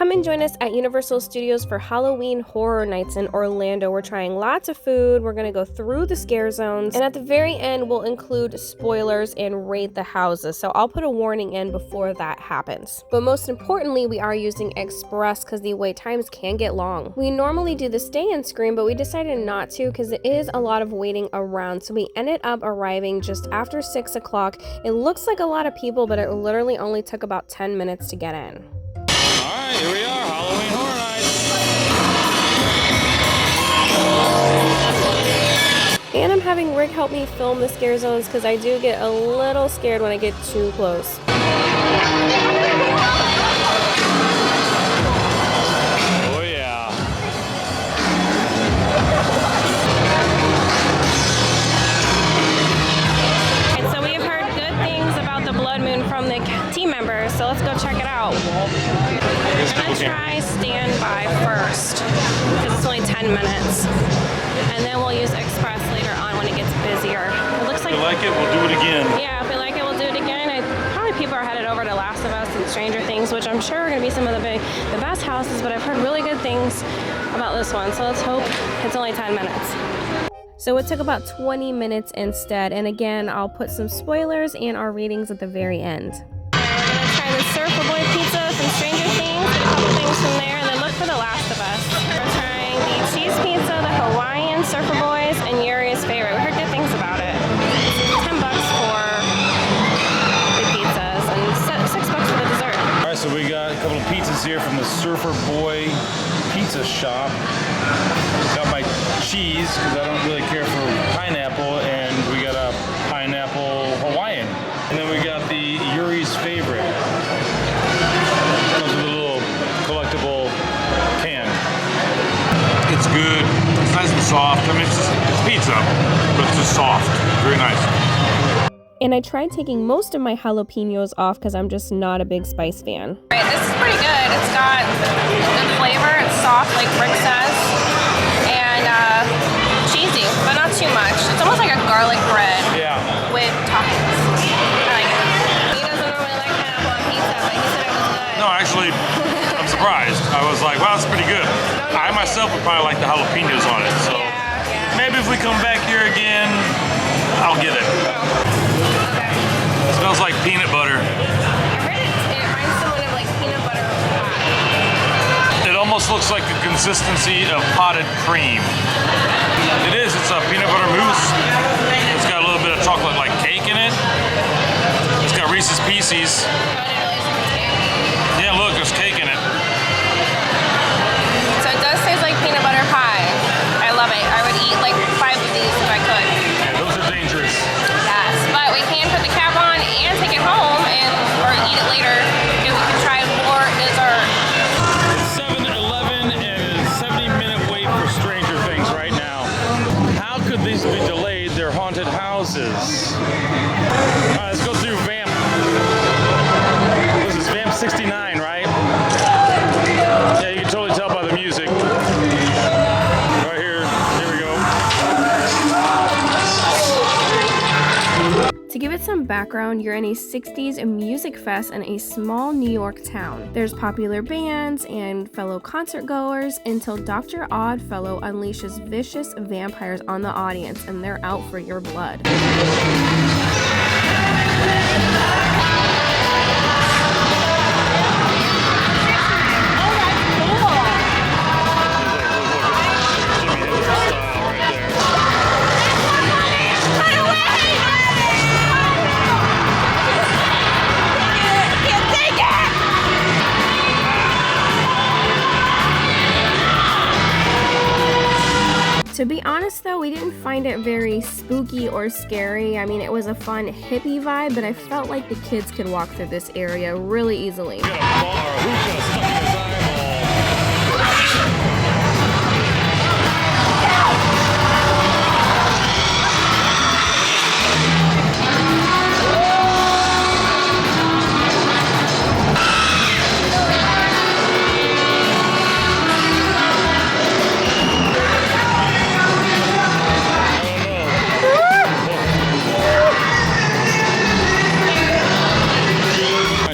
Come and join us at Universal Studios for Halloween Horror Nights in Orlando. We're trying lots of food, we're gonna go through the scare zones, and at the very end we'll include spoilers and rate the houses, so I'll put a warning in before that happens. But most importantly, we are using Express because the wait times can get long. We normally do the stay-in screen, but we decided not to because it is a lot of waiting around, so we ended up arriving just after 6 o'clock. It looks like a lot of people, but it literally only took about 10 minutes to get in. Alright, here we are, Halloween Horror Nights. And I'm having Rick help me film the scare zones because I do get a little scared when I get too close. Oh yeah. And so we have heard good things about the Blood Moon from the team members, so let's go check it out. We're gonna try standby first because it's only 10 minutes, and then we'll use Express later on when it gets busier. It looks like If we like it, we'll do it again. Yeah, if we like it, we'll do it again. Probably people are headed over to Last of Us and Stranger Things, which I'm sure are gonna be some of the best houses, but I've heard really good things about this one, so let's hope it's only 10 minutes. So it took about 20 minutes instead, and again, I'll put some spoilers and our ratings at the very end. We're gonna try the Surfer Boy pizza from Stranger Things, get a couple things from there, and then look for the Last of Us. We're trying the cheese pizza, the Hawaiian Surfer Boys, and Yuri's favorite. We heard good things about it. It's $10 for the pizzas and $6 for the dessert. Alright, so we got a couple of pizzas here from the Surfer Boy Pizza Shop. Got my cheese, because I don't really care for pineapple, and we got a pineapple Hawaiian. And then we got the Yuri's favorite. Comes with a little collectible can. It's good. It's nice and soft. I mean, it's pizza, but it's just soft. Very nice. And I tried taking most of my jalapenos off because I'm just not a big spice fan. Right, this is pretty good. It's got good flavor. It's soft, like Rick says, and cheesy, but not too much. It's almost like a garlic bread with toppings. I like it. He doesn't normally like pineapple on pizza, but he said it was good. No, actually, I'm surprised. I was like, wow, that's pretty good. I myself would probably like the jalapenos on it, so maybe if we come back here again, I'll get it. Okay. It smells like peanut butter. I heard it reminds someone of like peanut butter pie. It almost looks like the consistency of potted cream. It is. It's a peanut butter mousse. It's got a little bit of chocolate like cake in it. It's got Reese's Pieces. Yeah, look, there's cake in it. So it does taste like peanut butter pie. I love it. I would eat like 5 of these if I could. Yeah, those are dangerous. Yes, but we can put the cap on and take it home or eat it later because we can try more dessert. It's 7-Eleven and a 70-minute wait for Stranger Things right now. How could these be delayed? They're haunted houses. All right, let's go through Vamp. This is Vamp 69, right? Yeah, you can totally tell by the music. Right here. Here we go. To give it some background, you're in a 60s music fest in a small New York town. There's popular bands and fellow concert goers until Dr. Oddfellow unleashes vicious vampires on the audience, and they're out for your blood. To be honest though, we didn't find it very spooky or scary. I mean, it was a fun hippie vibe, but I felt like the kids could walk through this area really easily.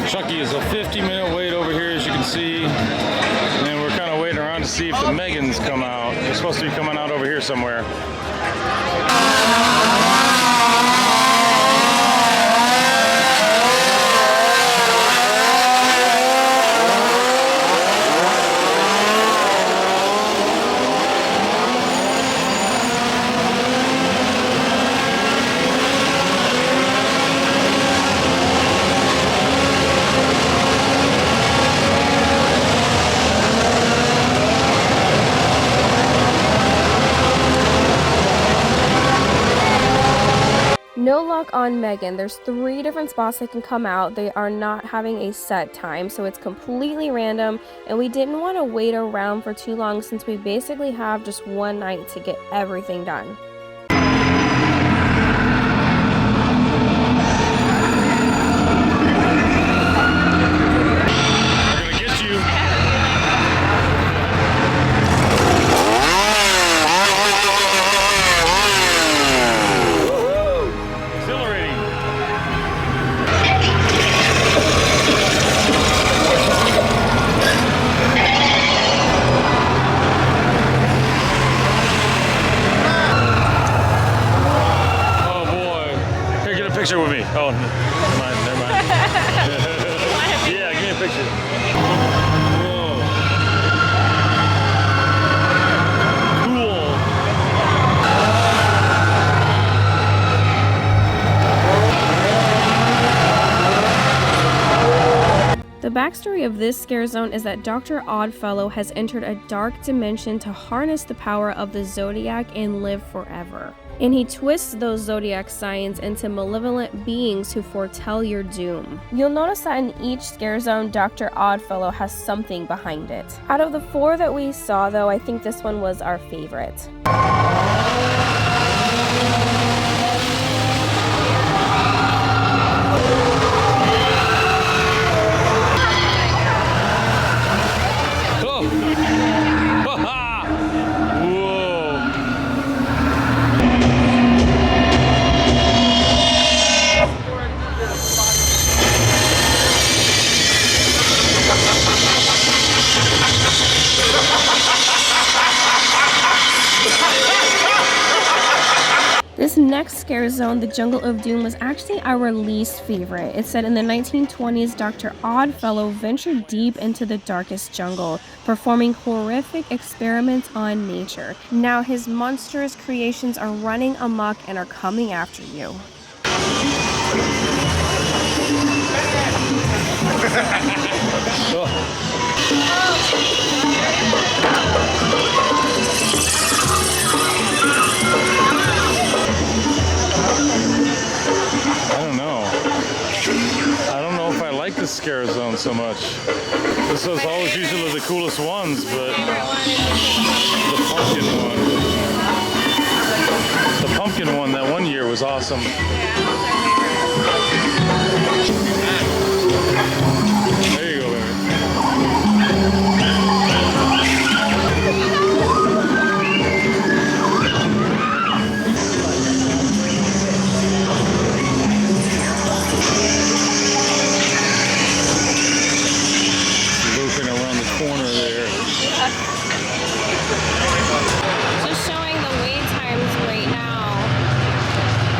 Chucky is a 50-minute wait over here. to see if the Megans come out. They're supposed to be coming out over here somewhere. No luck on Megan. There's 3 different spots that can come out. They are not having a set time, so it's completely random, and we didn't want to wait around for too long since we basically have just one night to get everything done. Picture with me. Oh, never mind, never mind. Yeah, give me a picture. Whoa. Cool. The backstory of this scare zone is that Dr. Oddfellow has entered a dark dimension to harness the power of the Zodiac and live forever. And he twists those zodiac signs into malevolent beings who foretell your doom. You'll notice that in each scare zone, Dr. Oddfellow has something behind it. Out of the 4 that we saw though, I think this one was our favorite. This next scare zone, the Jungle of Doom, was actually our least favorite. It said in the 1920s, Dr. Oddfellow ventured deep into the darkest jungle, performing horrific experiments on nature. Now his monstrous creations are running amok and are coming after you. I don't know if I like the scare zone so much. This was always usually the coolest ones, but the pumpkin one that one year was awesome. There you go, baby. Just showing the wait times right now.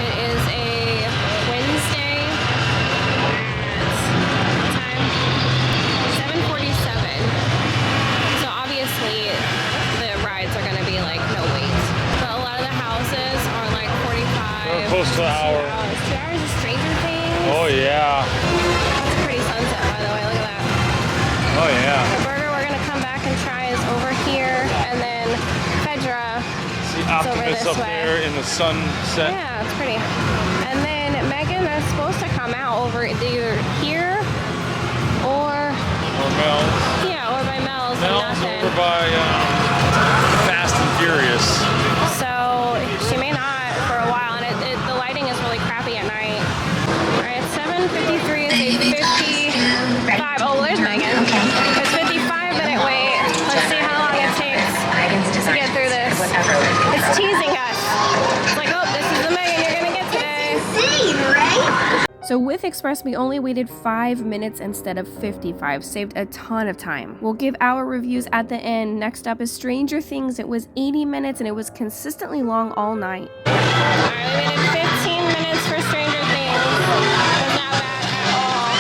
It is a Wednesday at 7:47. So obviously the rides are going to be like no wait. But a lot of the houses are like 45. We're close to an hour. 2 hours of Stranger Things. Oh yeah. That's a pretty sunset, by the way. Look at that. Oh yeah. The burger we're going to come back and try is over here, and then Fedra is over this up way. there in the sunset. Yeah, it's pretty. And then Megan is supposed to come out over either here or Mel's. Yeah, or by Mel's. Mel's over by Fast and Furious. So she may not for a while, and the lighting is really crappy at night. All right, it's 7:53. It's 8:55. Oh, there's Megan. It's 55-minute wait. Let's see how long it takes to get through this. It's teasing us. It's like, oh, this is the Megan you're gonna get today. So with Express, we only waited 5 minutes instead of 55, saved a ton of time. We'll give our reviews at the end. Next up is Stranger Things. It was 80 minutes and it was consistently long all night. Alright, we waited 15 minutes for Stranger Things. Was not bad at all.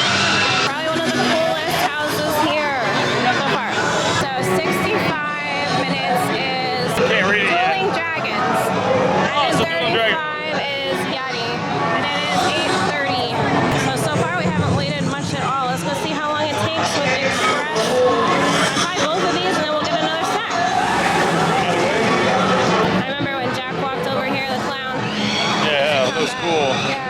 Probably one of the coolest houses here so far. So 65 minutes is Dueling Dragons. And 35 is Yachty. And it is 8:30. So far we haven't waited much at all. Let's go see how long it takes with Express. I'll try both of these and then we'll get another snack. I remember when Jack walked over here, the clown. Yeah, that was cool. Yeah.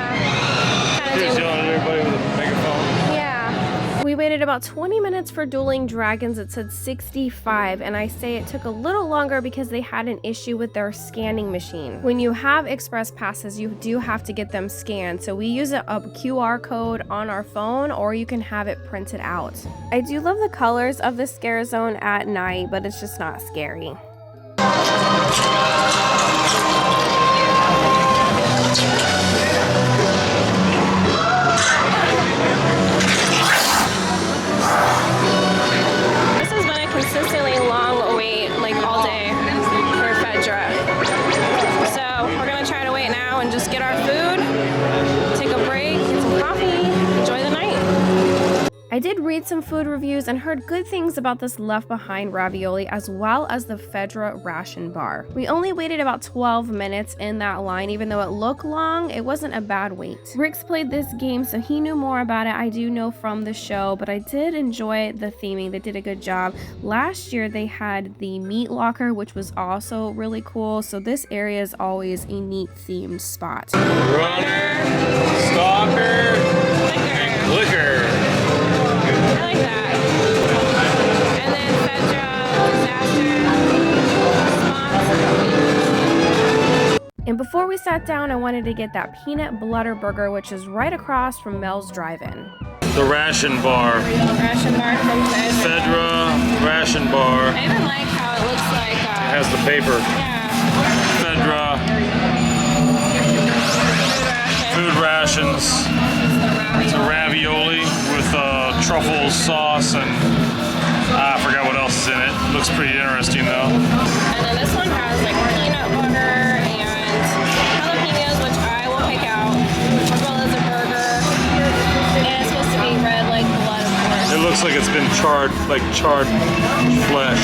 He was yelling at everybody with a megaphone. Yeah. We waited about 20 minutes for Dueling Dragons. It said 65, and I say it took a little longer because they had an issue with their scanning machine. When you have Express passes, you do have to get them scanned. So we use a QR code on our phone, or you can have it printed out. I do love the colors of the scare zone at night, but it's just not scary. This has been a consistently long wait, like all day, for Fedra. So we're gonna try to wait now and just get our food, take a break, get some coffee, enjoy the night. I did read some food reviews and heard good things about this Left Behind ravioli as well as the Fedra ration bar. We only waited about 12 minutes in that line. Even though it looked long, it wasn't a bad wait. Rick's played this game, so he knew more about it. I do know from the show, but I did enjoy the theming. They did a good job. Last year they had the meat locker, which was also really cool, so this area is always a neat themed spot. Runner, stalker, and clicker. I like that. And then Fedra, Disaster, Spots. And before we sat down, I wanted to get that peanut butter burger, which is right across from Mel's Drive-In. The ration bar. Ration bar from Fedra ration bar. I even like how it looks like. It has the paper. Yeah. Fedra. Food rations. It's a ravioli with truffle sauce and I forgot what else is in it. Looks pretty interesting though. And then this one has like peanut butter and jalapenos, which I will pick out, as well as a burger. And it's supposed to be red like blood, of course. It looks like it's been charred, like charred flesh.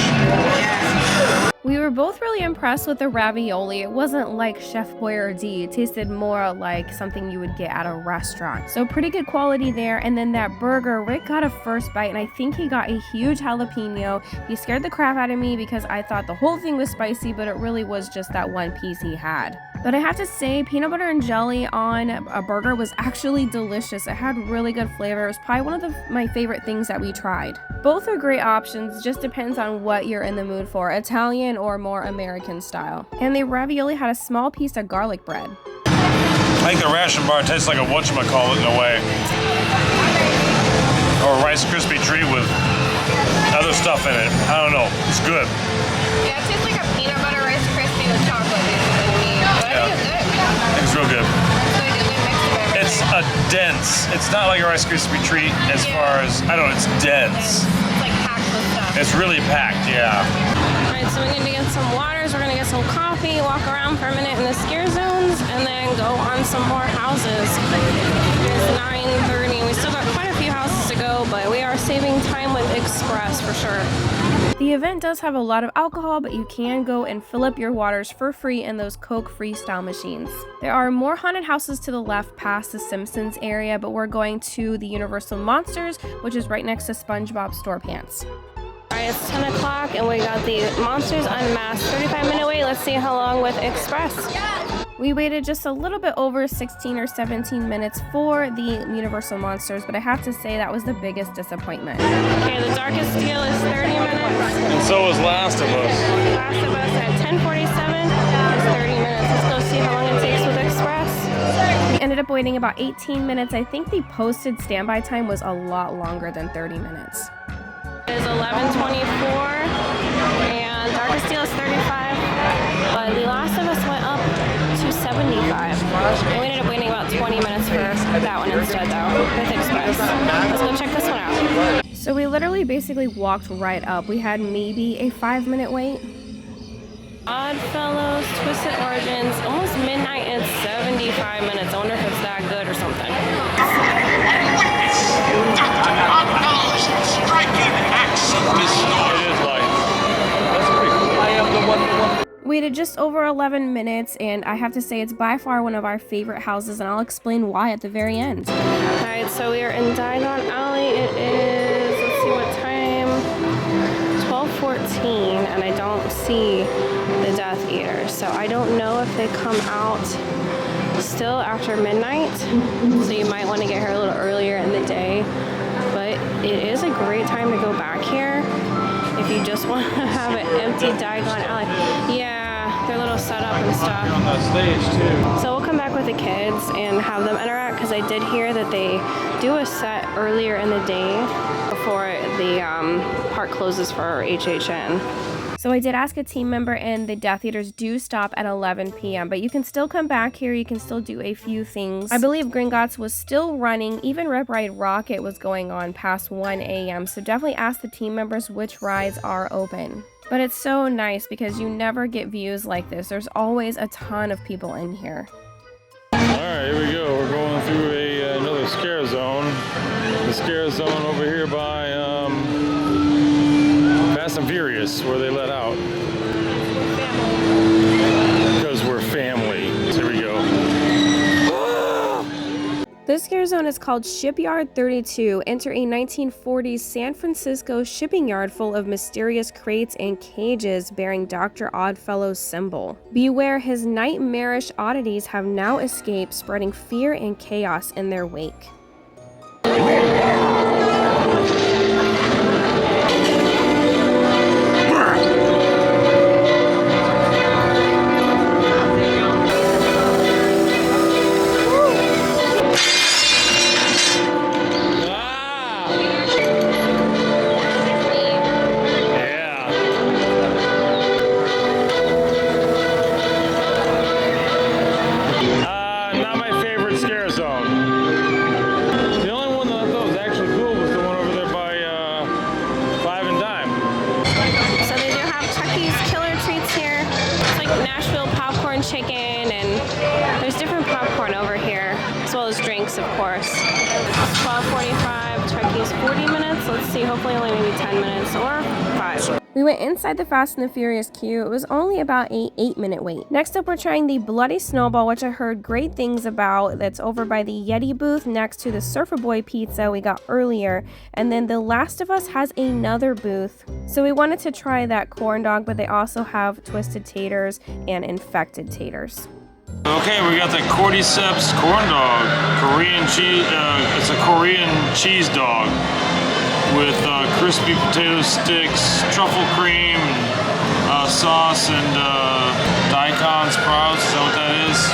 We were both really impressed with the ravioli. It wasn't like Chef Boyardee. It tasted more like something you would get at a restaurant. So pretty good quality there. And then that burger, Rick got a first bite and I think he got a huge jalapeno. He scared the crap out of me because I thought the whole thing was spicy, but it really was just that one piece he had. But I have to say, peanut butter and jelly on a burger was actually delicious. It had really good flavor. It was probably one of my favorite things that we tried. Both are great options, just depends on what you're in the mood for, Italian or more American style. And the ravioli had a small piece of garlic bread. I think the ration bar tastes like a whatchamacallit in a way. Or a Rice Krispie treat with other stuff in it. I don't know. It's good. Yeah, it tastes like a peanut butter Rice Krispie with chocolate basically to me. But I think it's good. It's real good. It's really good. We mixed it everything. It's a dense. It's not like a Rice Krispie treat as far as, I don't know, it's dense. It's like packed with stuff. It's really packed, yeah. Alright, so we're going to get some waters, we're going to get some coffee, walk around for a minute in the scare zones, and then go on some more houses. It's 9:30. We still got quite a few houses to go, but we are saving time with Express for sure. The event does have a lot of alcohol, but you can go and fill up your waters for free in those Coke freestyle machines. There are more haunted houses to the left past the Simpsons area, but we're going to the Universal Monsters, which is right next to SpongeBob SquarePants. Alright, it's 10 o'clock and we got the Monsters Unmasked. 35-minute wait. Let's see how long with Express. We waited just a little bit over 16 or 17 minutes for the Universal Monsters, but I have to say that was the biggest disappointment. Okay, the Darkest Deal is 30 minutes. And so is Last of Us. Last of Us at 10:47 is 30 minutes. Let's go see how long it takes with Express. We ended up waiting about 18 minutes. I think the posted standby time was a lot longer than 30 minutes. It is 11:24 and Darkest Deal is 35, but The Last of Us went up to 75. And we ended up waiting about 20 minutes for that one instead though, with Express. Let's go check this one out. So we literally basically walked right up. We had maybe a 5-minute wait. Oddfellows, Twisted Origins, almost midnight and 75 minutes. I wonder if it's that good or something. Oddfellows, striking action distortion. It is light. That's pretty cool. I am the one. We waited just over 11 minutes, and I have to say it's by far one of our favorite houses, and I'll explain why at the very end. Alright, so we are in Diagon Alley. It is, let's see what time, 12:14, and I don't see the Death Eater, so I don't know if they come out still after midnight, so you might want to get here a little earlier in the day, but it is a great time to go back here if you just want to have an empty Diagon Alley. Yeah, their little setup and stuff. On the stage too. So we'll come back with the kids and have them interact, because I did hear that they do a set earlier in the day before the park closes for HHN. So I did ask a team member, and the Death Eaters do stop at 11 p.m. But you can still come back here. You can still do a few things. I believe Gringotts was still running. Even Rip Ride Rocket was going on past 1 a.m. So definitely ask the team members which rides are open. But it's so nice because you never get views like this. There's always a ton of people in here. Alright, here we go. We're going through another scare zone. The scare zone over here by Fast and Furious, where they let out. Because we're family. So here we go. This scare zone is called Shipyard 32. Enter a 1940s San Francisco shipping yard full of mysterious crates and cages bearing Dr. Oddfellow's symbol. Beware, his nightmarish oddities have now escaped, spreading fear and chaos in their wake. Of course. 12:45, Chucky's 40 minutes. Let's see, hopefully only maybe 10 minutes or 5. We went inside the Fast and the Furious queue. It was only about a 8-minute wait. Next up, we're trying the Bloody Snowball, which I heard great things about. That's over by the Yeti booth next to the Surfer Boy pizza we got earlier. And then The Last of Us has another booth. So we wanted to try that corn dog, but they also have twisted taters and infected taters. Okay, we got the Cordyceps corn dog, Korean cheese. It's a Korean cheese dog with crispy potato sticks, truffle cream, sauce, and daikon sprouts. Is that what that is?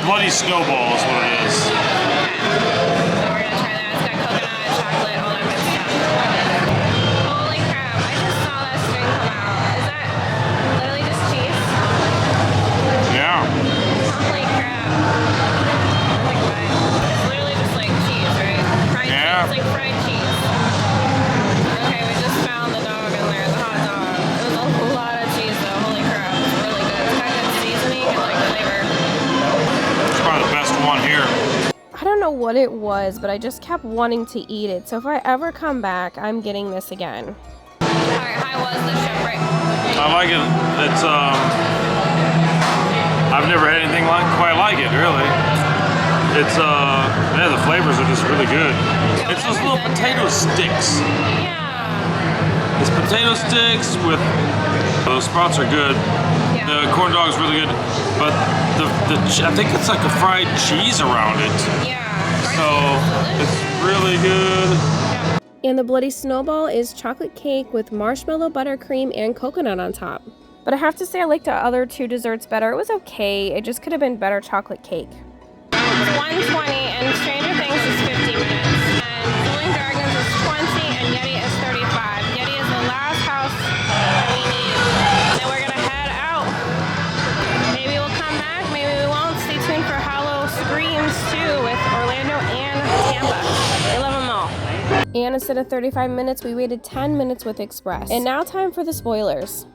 Bloody Snowball is what it is. Okay. So we're gonna try that. It's got coconut, chocolate, all that good stuff. Holy crap! I just saw that string come out. Is that literally just cheese? Yeah. Holy crap. Oh my god. It's literally just like cheese, right? Fried cheese. It's like fried cheese. Okay, we just found the dog in there, the hot dog. It was a lot of cheese though. Holy crap. It's really good. It's got good seasoning and like flavor. It's probably the best one here. I don't know what it was, but I just kept wanting to eat it. So if I ever come back, I'm getting this again. Alright, how was the shipwreck? I like it. It's I've never had anything quite like it, really. It's yeah, the flavors are just really good. It's those little potato sticks. Yeah. It's potato sticks with those sprouts are good. Yeah. The corn dog's really good, but I think it's like a fried cheese around it. Yeah. So it's really good. Yeah. And the Bloody Snowball is chocolate cake with marshmallow, buttercream, and coconut on top. But I have to say I liked the other two desserts better. It was okay. It just could have been better chocolate cake. It's 1:20 and Stranger Things is 50 minutes. And Dueling Dragons is 20 and Yeti is 35. Yeti is the last house that we need. And then we're gonna head out. Maybe we'll come back, maybe we won't. Stay tuned for And instead of 35 minutes, we waited 10 minutes with Express. And now time for the spoilers.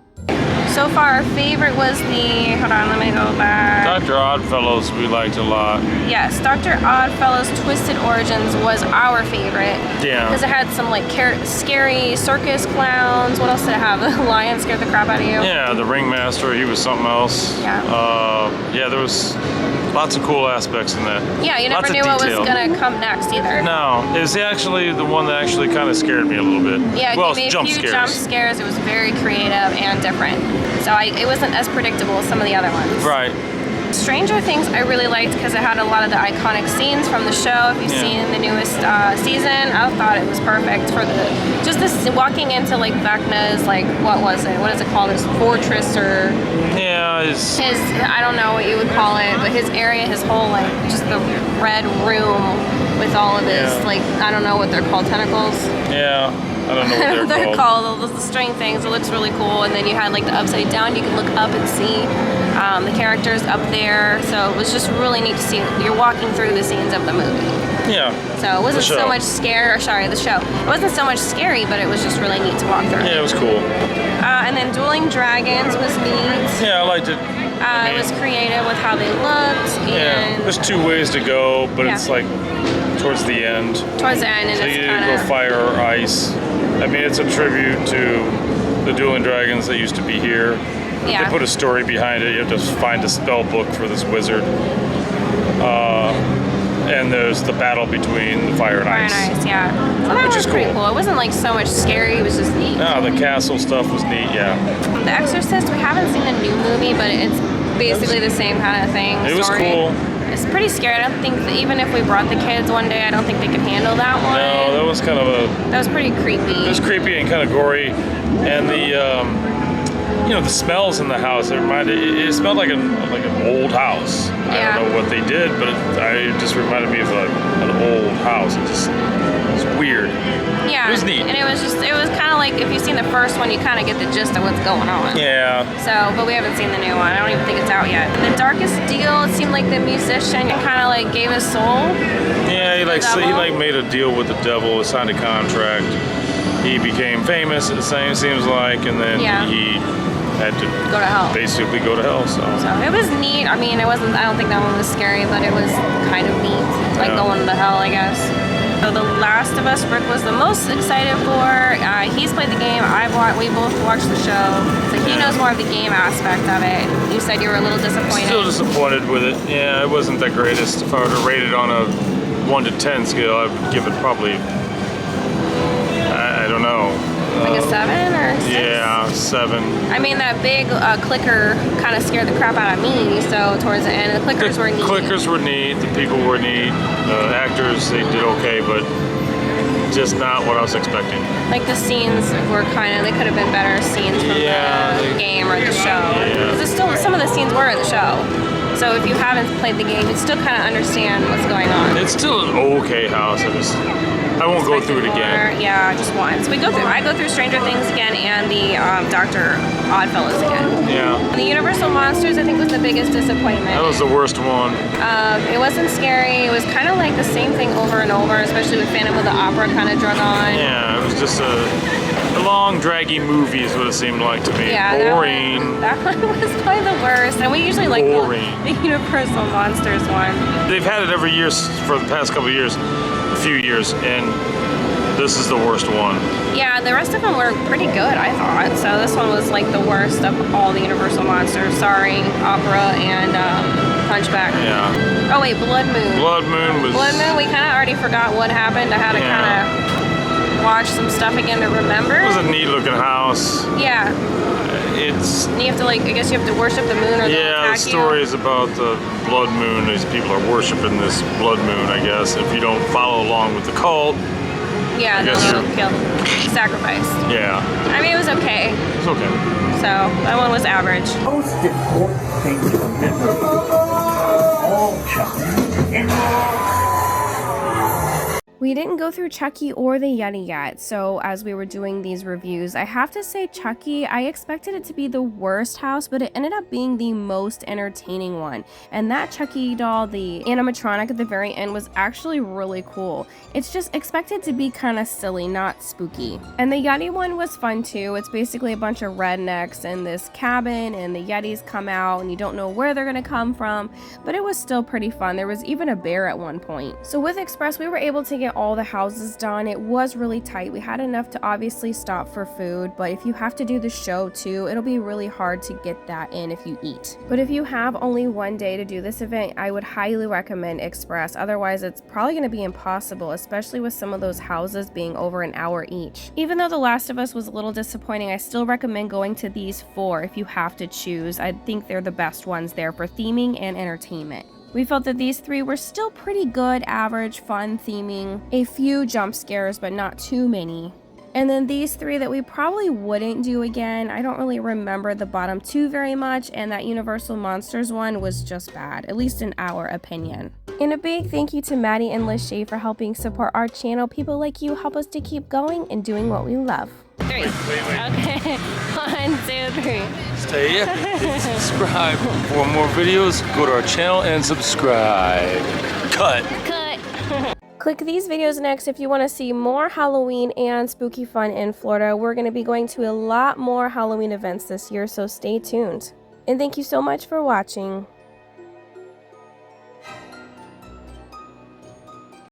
So far, our favorite was the, hold on, let me go back. Dr. Oddfellows we liked a lot. Yes, Dr. Oddfellows Twisted Origins was our favorite. Yeah. Because it had some like scary circus clowns. What else did it have? The lion scared the crap out of you. Yeah, the ringmaster, he was something else. Yeah. Yeah, there was lots of cool aspects in that. Yeah, you never knew what was gonna come next either. No, it's actually the one that actually kind of scared me a little bit. Yeah, well, it gave me a jump few scares. jump scares. It was very creative and different. So it wasn't as predictable as some of the other ones. Right. Stranger Things I really liked because it had a lot of the iconic scenes from the show. If you've seen the newest season, I thought it was perfect for just this walking into like Vecna's, like, what was it? What is it called? His fortress or... Yeah, his, I don't know what you would call it, but his area, his whole, like, just the red room with all of his, like, I don't know what they're called, tentacles? Yeah. I don't know what they're called. The string things. It looks really cool. And then you had like the upside down. You can look up and see the characters up there. So it was just really neat to see. You're walking through the scenes of the movie. Yeah. So it wasn't so much scary. Sorry, the show. It wasn't so much scary, but it was just really neat to walk through. Yeah, it was cool. And then Dueling Dragons was neat. Yeah, I liked it. It was creative with how they looked. Yeah. And There's 2 ways to go, but it's like towards the end. Towards the end, and so it's you kind either of go fire or ice. I mean, it's a tribute to the Dueling Dragons that used to be here. Yeah. They put a story behind it. You have to find a spell book for this wizard. And there's the battle between the fire and ice. Fire and ice, yeah. So that was pretty cool. It wasn't like so much scary. It was just neat. No, the castle stuff was neat. Yeah. The Exorcist. We haven't seen the new movie, but it's basically the same kind of thing. It was cool. It's pretty scary. I don't think that even if we brought the kids one day, I don't think they could handle that one. No, that was kind of that was pretty creepy. It was creepy and kind of gory, and the you know, the smells in the house. It smelled like an old house. Yeah. I don't know what they did, but it just reminded me of an old house. It was weird. Yeah. It was neat. And it was kind of like, if you've seen the first one, you kind of get the gist of what's going on. Yeah. So, but we haven't seen the new one. I don't even think it's out yet. The Darkest Deal, it seemed like the musician kind of like gave his soul. Yeah, he made a deal with the devil, signed a contract. He became famous, it seems like, and then he had to go to hell. Basically go to hell. So it was neat. I mean, I don't think that one was scary, but it was kind of neat. Like going to hell, I guess. So The Last of Us, Rick was the most excited for. He's played the game. We both watched the show. So he knows more of the game aspect of it. You said you were a little disappointed. Still disappointed with it. Yeah, it wasn't the greatest. If I were to rate it on a 1 to 10 scale, I would give it probably, I don't know. Like a 7 or 6? Yeah, 7. I mean, that big clicker kind of scared the crap out of me, so towards the end, the clickers were neat. Clickers were neat, the people were neat, the actors, they did okay, but just not what I was expecting. Like the scenes were they could have been better scenes from the game or the show. Because some of the scenes were in the show. So if you haven't played the game, you still kind of understand what's going on. It's still an okay house. I won't go through it again. Yeah, just once. I go through Stranger Things again and the Dr. Oddfellows again. Yeah. The Universal Monsters, I think, was the biggest disappointment. That was the worst one. It wasn't scary. It was kind of like the same thing over and over, especially with Phantom of the Opera kind of drug on. Yeah, it was just a long, draggy movie is what it seemed like to me. Yeah, boring. That one was probably the worst. And we usually like the Universal Monsters one. They've had it every year for the past couple of years. Few years, and this is the worst one. Yeah, the rest of them were pretty good, I thought. So this one was like the worst of all the Universal Monsters, starring Opera and Hunchback. Yeah. Oh wait, Blood Moon. Blood Moon, we kind of already forgot what happened. I had to kind of watch some stuff again to remember. It was a neat looking house. Yeah. And you have to I guess you have to worship the moon or the story is about the blood moon. These people are worshiping this blood moon, I guess. If you don't follow along with the cult, yeah, they'll kill, sacrificed. Yeah. I mean, it was okay. It's okay. So that one was average. Most important thing to remember, all chapters We didn't go through Chucky or the Yeti yet, so as we were doing these reviews, I have to say Chucky, I expected it to be the worst house, but it ended up being the most entertaining one. And that Chucky doll, the animatronic at the very end, was actually really cool. It's just expected to be kind of silly, not spooky. And the Yeti one was fun too. It's basically a bunch of rednecks in this cabin, and the Yetis come out and you don't know where they're gonna come from, but it was still pretty fun. There was even a bear at one point. So with Express, we were able to get all the houses done. It was really tight. We had enough to obviously stop for food, but if you have to do the show too, it'll be really hard to get that in if you eat. But if you have only one day to do this event, I would highly recommend Express. Otherwise, it's probably going to be impossible, especially with some of those houses being over an hour each. Even though The Last of Us was a little disappointing, I still recommend going to these 4 if you have to choose. I think they're the best ones there for theming and entertainment. We felt that these 3 were still pretty good, average, fun theming, a few jump scares, but not too many. And then these 3 that we probably wouldn't do again. I don't really remember the bottom 2 very much, and that Universal Monsters one was just bad, at least in our opinion. And a big thank you to Maddie and Lachey for helping support our channel. People like you help us to keep going and doing what we love. 3. Okay. 1, 2, 3. Stay here, subscribe. For more videos, go to our channel and subscribe. Cut. Click these videos next if you want to see more Halloween and spooky fun in Florida. We're going to be going to a lot more Halloween events this year, so stay tuned. And thank you so much for watching.